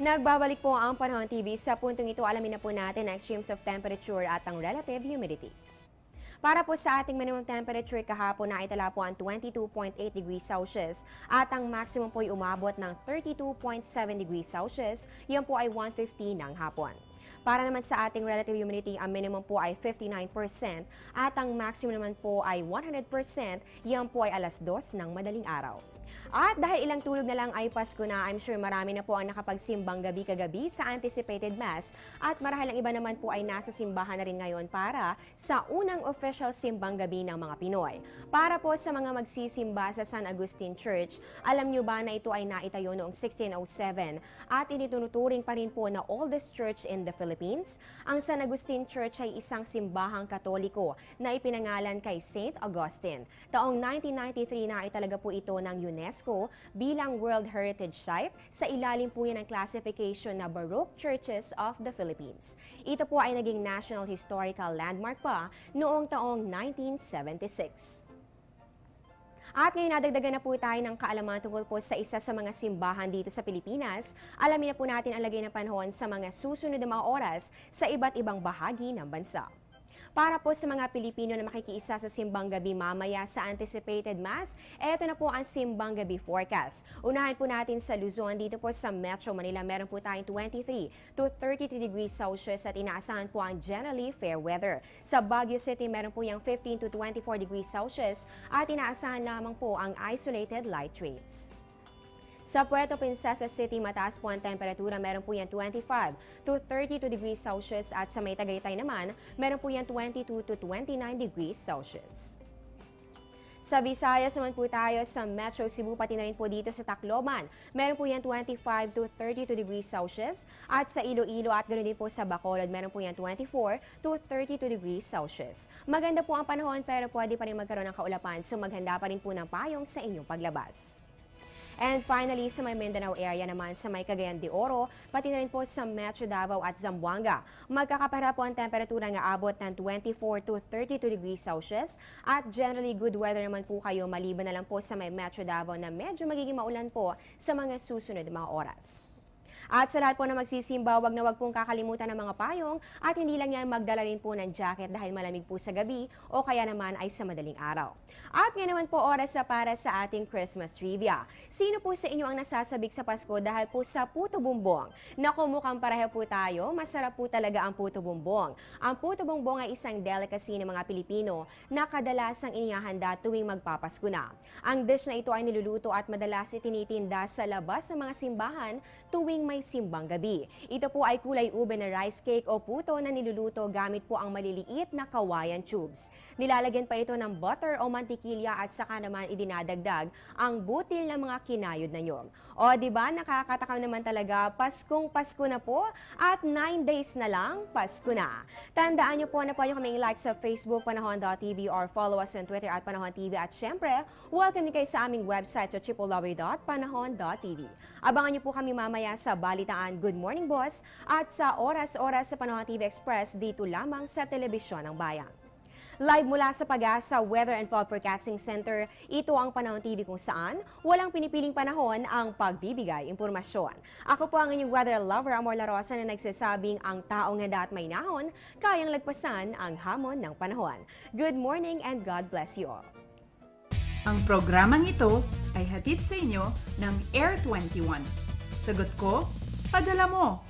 Nagbabalik po ang Panahon TV. Sa puntong ito, alamin na po natin ang extremes of temperature at ang relative humidity. Para po sa ating minimum temperature kahapon na itala po ang 22.8 degrees Celsius at ang maximum po ay umabot ng 32.7 degrees Celsius. Yan po ay 1:50 ng hapon. Para naman sa ating relative humidity, ang minimum po ay 59% at ang maximum naman po ay 100%. Yan po ay 2:00 ng madaling araw. At dahil ilang tulog na lang ay Pasko na, I'm sure marami na po ang nakapagsimbang gabi kagabi sa anticipated mass at marahil ang iba naman po ay nasa simbahan na rin ngayon para sa unang official simbang gabi ng mga Pinoy. Para po sa mga magsisimba sa San Agustin Church, alam nyo ba na ito ay naitayo noong 1607 at itinuturing pa rin po na oldest church in the Philippines? Ang San Agustin Church ay isang simbahang Katoliko na ipinangalan kay Saint Augustine. Taong 1993 na italaga po ito ng UNESCO bilang World Heritage Site sa ilalim po yan ng classification na Baroque Churches of the Philippines. Ito po ay naging National Historical Landmark pa noong taong 1976. At ngayon nadagdagan na po tayo ng kaalaman tungkol po sa isa sa mga simbahan dito sa Pilipinas. Alamin na po natin ang lagay ng panahon sa mga susunod na mga oras sa iba't ibang bahagi ng bansa. Para po sa mga Pilipino na makikiisa sa simbang gabi mamaya sa anticipated mass, eto na po ang simbang gabi forecast. Unahin po natin sa Luzon, dito po sa Metro Manila, meron po tayong 23 to 33 degrees Celsius at inaasahan po ang generally fair weather. Sa Baguio City, meron po yung 15 to 24 degrees Celsius at inaasahan lamang po ang isolated light rains. Sa Puerto Princesa City, mataas po ang temperatura. Meron po yan 25 to 32 degrees Celsius at sa may Tagaytay naman, meron po yan 22 to 29 degrees Celsius. Sa Visayas naman po tayo sa Metro Cebu, pati na rin po dito sa Tacloban. Meron po yan 25 to 32 degrees Celsius at sa Iloilo at ganoon din po sa Bacolod, meron po yan 24 to 32 degrees Celsius. Maganda po ang panahon pero pwede pa rin magkaroon ng kaulapan, so maghanda pa rin po ng payong sa inyong paglabas. And finally, sa may Mindanao area naman sa may Cagayan de Oro, pati na rin po sa Metro Davao at Zamboanga. Magkakapara po ang temperatura ng aabot ng 24 to 32 degrees Celsius at generally good weather naman po kayo maliban na lang po sa may Metro Davao na medyo magiging maulan po sa mga susunod na mga oras. At sa lahat po na magsisimba, wag na wag pong kakalimutan ng mga payong at hindi lang yan magdala rin po ng jacket dahil malamig po sa gabi o kaya naman ay sa madaling araw. At ngayon naman po oras na para sa ating Christmas trivia. Sino po sa inyo ang nasasabik sa Pasko dahil po sa puto bumbong? Naku, mukhang pareho po tayo, masarap po talaga ang puto bumbong. Ang puto bumbong ay isang delicacy ng mga Pilipino na kadalasang inihahanda tuwing magpapasko na. Ang dish na ito ay niluluto at madalas itinitinda sa labas ng mga simbahan tuwing may simbang gabi. Ito po ay kulay ube na rice cake o puto na niluluto gamit po ang maliliit na kawayan tubes. Nilalagyan pa ito ng butter o mantikilya at saka naman idinadagdag ang butil ng mga kinayod na nyog. O diba, nakakatakam naman talaga, Paskong Pasko na po at 9 days na lang, Pasko na. Tandaan nyo po na pwede kaming like sa Facebook, panahon.tv or follow us on Twitter at Panahon TV at syempre, welcome din kayo sa aming website sa www.panahon.tv. Abangan nyo po kami mamaya sa Balitaan Good Morning Boss at sa Oras-Oras sa Panahon TV Express dito lamang sa Telebisyon ng Bayan. Live mula sa Pag-asa Weather and Fall Forecasting Center, ito ang Panahon TV kung saan walang pinipiling panahon ang pagbibigay impormasyon. Ako po ang inyong weather lover, Amor La Rosa, na nagsasabing ang taong handa at may nahon, kayang lagpasan ang hamon ng panahon. Good morning and God bless you all. Ang programang ito ay hatid sa inyo ng Air 21. Sagot ko, padala mo!